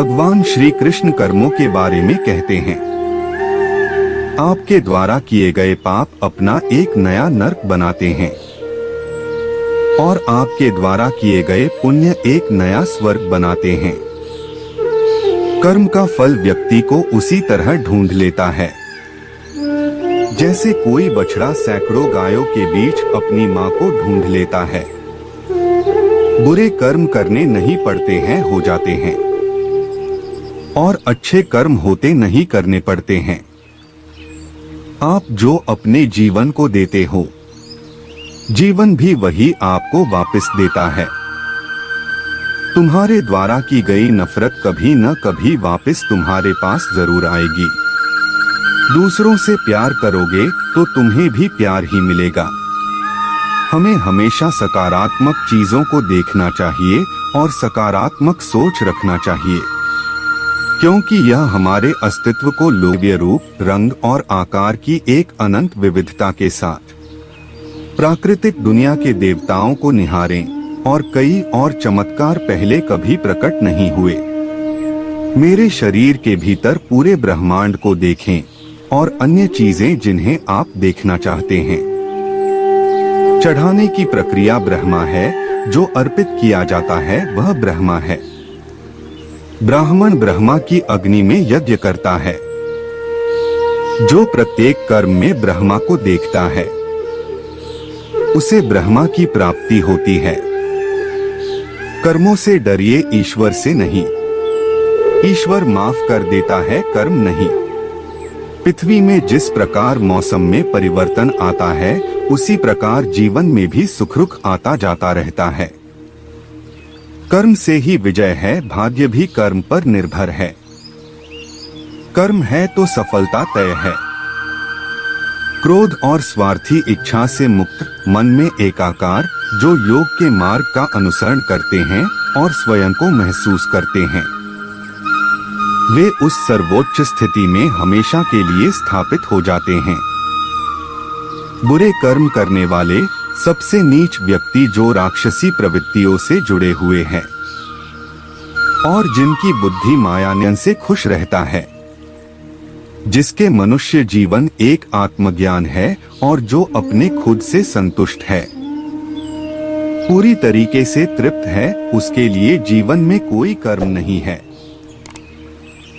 भगवान श्री कृष्ण कर्मों के बारे में कहते हैं, आपके द्वारा किए गए पाप अपना एक नया नरक बनाते हैं और आपके द्वारा किए गए पुण्य एक नया स्वर्ग बनाते हैं। कर्म का फल व्यक्ति को उसी तरह ढूंढ लेता है जैसे कोई बछड़ा सैकड़ों गायों के बीच अपनी मां को ढूंढ लेता है। बुरे कर्म करने नहीं पड़ते हैं, हो जाते हैं, और अच्छे कर्म होते नहीं करने पड़ते हैं। आप जो अपने जीवन को देते हो, जीवन भी वही आपको वापस देता है। तुम्हारे द्वारा की गई नफरत कभी न कभी वापस तुम्हारे पास जरूर आएगी। दूसरों से प्यार करोगे तो तुम्हें भी प्यार ही मिलेगा। हमें हमेशा सकारात्मक चीजों को देखना चाहिए और सकारात्मक सोच रखना चाहिए, क्योंकि यह हमारे अस्तित्व को लोभ्य रूप, रंग और आकार की एक अनंत विविधता के साथ प्राकृतिक दुनिया के देवताओं को निहारें और कई और चमत्कार पहले कभी प्रकट नहीं हुए। मेरे शरीर के भीतर पूरे ब्रह्मांड को देखें और अन्य चीजें जिन्हें आप देखना चाहते हैं। चढ़ाने की प्रक्रिया ब्रह्मा है, जो अर्पित किया जाता है वह ब्रह्मा है। ब्राह्मण ब्रह्मा की अग्नि में यज्ञ करता है। जो प्रत्येक कर्म में ब्रह्मा को देखता है उसे ब्रह्मा की प्राप्ति होती है। कर्मों से डरिए, ईश्वर से नहीं। ईश्वर माफ कर देता है, कर्म नहीं। पृथ्वी में जिस प्रकार मौसम में परिवर्तन आता है, उसी प्रकार जीवन में भी सुख-दुख आता जाता रहता है। कर्म से ही विजय है, भाग्य भी कर्म पर निर्भर है। कर्म है तो सफलता तय है। क्रोध और स्वार्थी इच्छा से मुक्त, मन में एकाकार, जो योग के मार्ग का अनुसरण करते हैं और स्वयं को महसूस करते हैं, वे उस सर्वोच्च स्थिति में हमेशा के लिए स्थापित हो जाते हैं। बुरे कर्म करने वाले सबसे नीच व्यक्ति जो राक्षसी प्रवृत्तियों से जुड़े हुए हैं और जिनकी बुद्धि मायान्यन से खुश रहता है, जिसके मनुष्य जीवन एक आत्मज्ञान है और जो अपने खुद से संतुष्ट है, पूरी तरीके से तृप्त है, उसके लिए जीवन में कोई कर्म नहीं है।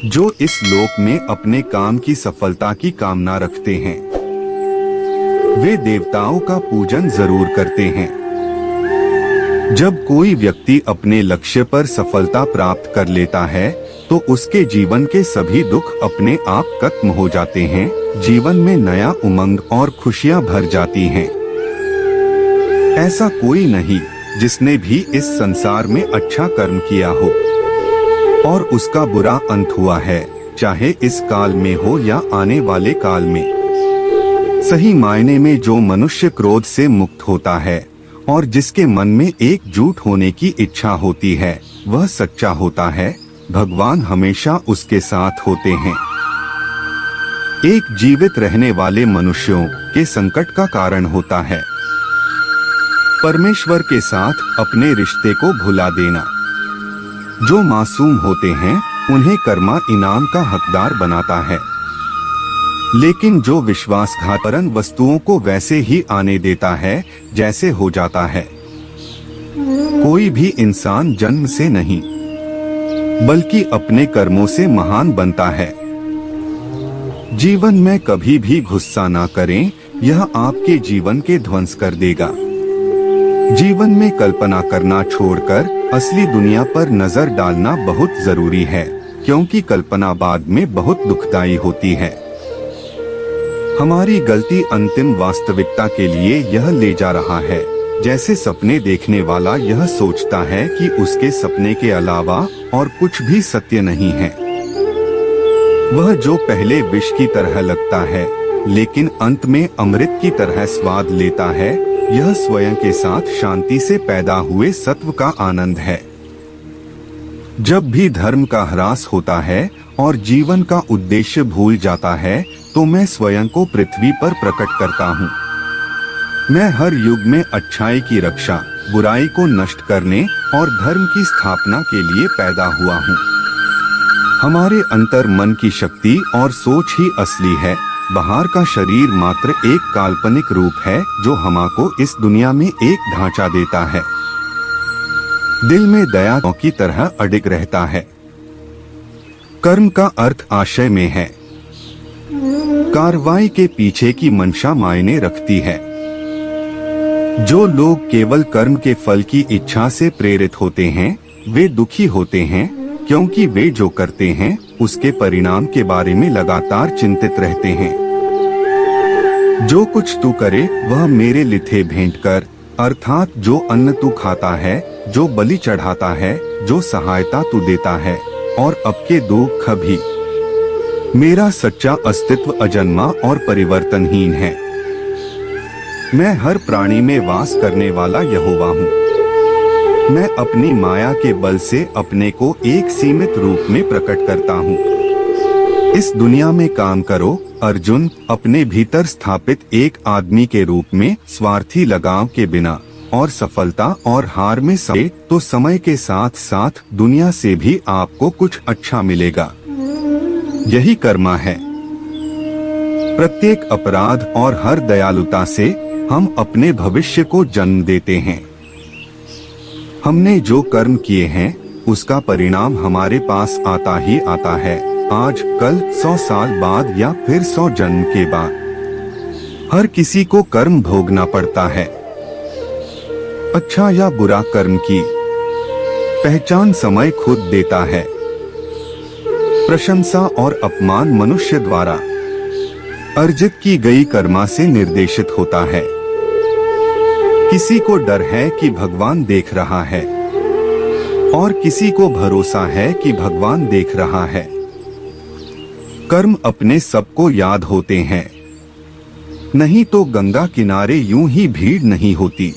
जो इस लोक में अपने काम की सफलता की कामना रखते हैं, वे देवताओं का पूजन जरूर करते हैं। जब कोई व्यक्ति अपने लक्ष्य पर सफलता प्राप्त कर लेता है तो उसके जीवन के सभी दुख अपने आप खत्म हो जाते हैं। जीवन में नया उमंग और खुशियां भर जाती हैं। ऐसा कोई नहीं जिसने भी इस संसार में अच्छा कर्म किया हो और उसका बुरा अंत हुआ है, चाहे इस काल में हो या आने वाले काल में। सही मायने में जो मनुष्य क्रोध से मुक्त होता है और जिसके मन में एकजुट होने की इच्छा होती है, वह सच्चा होता है। भगवान हमेशा उसके साथ होते हैं। एक जीवित रहने वाले मनुष्यों के संकट का कारण होता है परमेश्वर के साथ अपने रिश्ते को भुला देना। जो मासूम होते हैं उन्हें कर्मा इनाम का हकदार बनाता है, लेकिन जो विश्वासघातक वस्तुओं को वैसे ही आने देता है जैसे हो जाता है। कोई भी इंसान जन्म से नहीं बल्कि अपने कर्मों से महान बनता है। जीवन में कभी भी गुस्सा ना करें, यह आपके जीवन के ध्वंस कर देगा। जीवन में कल्पना करना छोड़कर असली दुनिया पर नजर डालना बहुत जरूरी है, क्योंकि कल्पना बाद में बहुत दुखदायी होती है। हमारी गलती अंतिम वास्तविकता के लिए यह ले जा रहा है, जैसे सपने देखने वाला यह सोचता है कि उसके सपने के अलावा और कुछ भी सत्य नहीं है। वह जो पहले विष की तरह लगता है लेकिन अंत में अमृत की तरह स्वाद लेता है, यह स्वयं के साथ शांति से पैदा हुए सत्व का आनंद है। जब भी धर्म का ह्रास होता है और जीवन का उद्देश्य भूल जाता है, तो मैं स्वयं को पृथ्वी पर प्रकट करता हूँ। मैं हर युग में अच्छाई की रक्षा, बुराई को नष्ट करने और धर्म की स्थापना के लिए पैदा हुआ हूँ। हमारे अंतर मन की शक्ति और सोच ही असली है। बाहर का शरीर मात्र एक काल्पनिक रूप है जो हमको इस दुनिया में एक ढांचा देता है। दिल में दया की तरह अडिग रहता है। कर्म का अर्थ आशय में है। कार्रवाई के पीछे की मंशा मायने रखती है। जो लोग केवल कर्म के फल की इच्छा से प्रेरित होते हैं वे दुखी होते हैं, क्योंकि वे जो करते हैं उसके परिणाम के बारे में लगातार चिंतित रहते हैं। जो कुछ तू करे वह मेरे लिथे भेंट कर, अर्थात जो अन्न तू खाता है, जो बलि चढ़ाता है, जो सहायता तू देता है और अब के दुख भी। मेरा सच्चा अस्तित्व अजन्मा और परिवर्तनहीन है। मैं हर प्राणी में वास करने वाला यहोवा हूँ। मैं अपनी माया के बल से अपने को एक सीमित रूप में प्रकट करता हूँ। इस दुनिया में काम करो अर्जुन, अपने भीतर स्थापित एक आदमी के रूप में, स्वार्थी लगाव के बिना और सफलता और हार में तो समय के साथ साथ दुनिया से भी आपको कुछ अच्छा मिलेगा। यही कर्मा है। प्रत्येक अपराध और हर दयालुता से हम अपने भविष्य को जन्म देते हैं। हमने जो कर्म किए हैं उसका परिणाम हमारे पास आता ही आता है, आज, कल, 100 साल बाद या फिर 100 जन्म के बाद। हर किसी को कर्म भोगना पड़ता है। अच्छा या बुरा कर्म की पहचान समय खुद देता है। प्रशंसा और अपमान मनुष्य द्वारा अर्जित की गई कर्मा से निर्देशित होता है। किसी को डर है कि भगवान देख रहा है और किसी को भरोसा है कि भगवान देख रहा है। कर्म अपने सबको याद होते हैं, नहीं तो गंगा किनारे यूं ही भीड़ नहीं होती।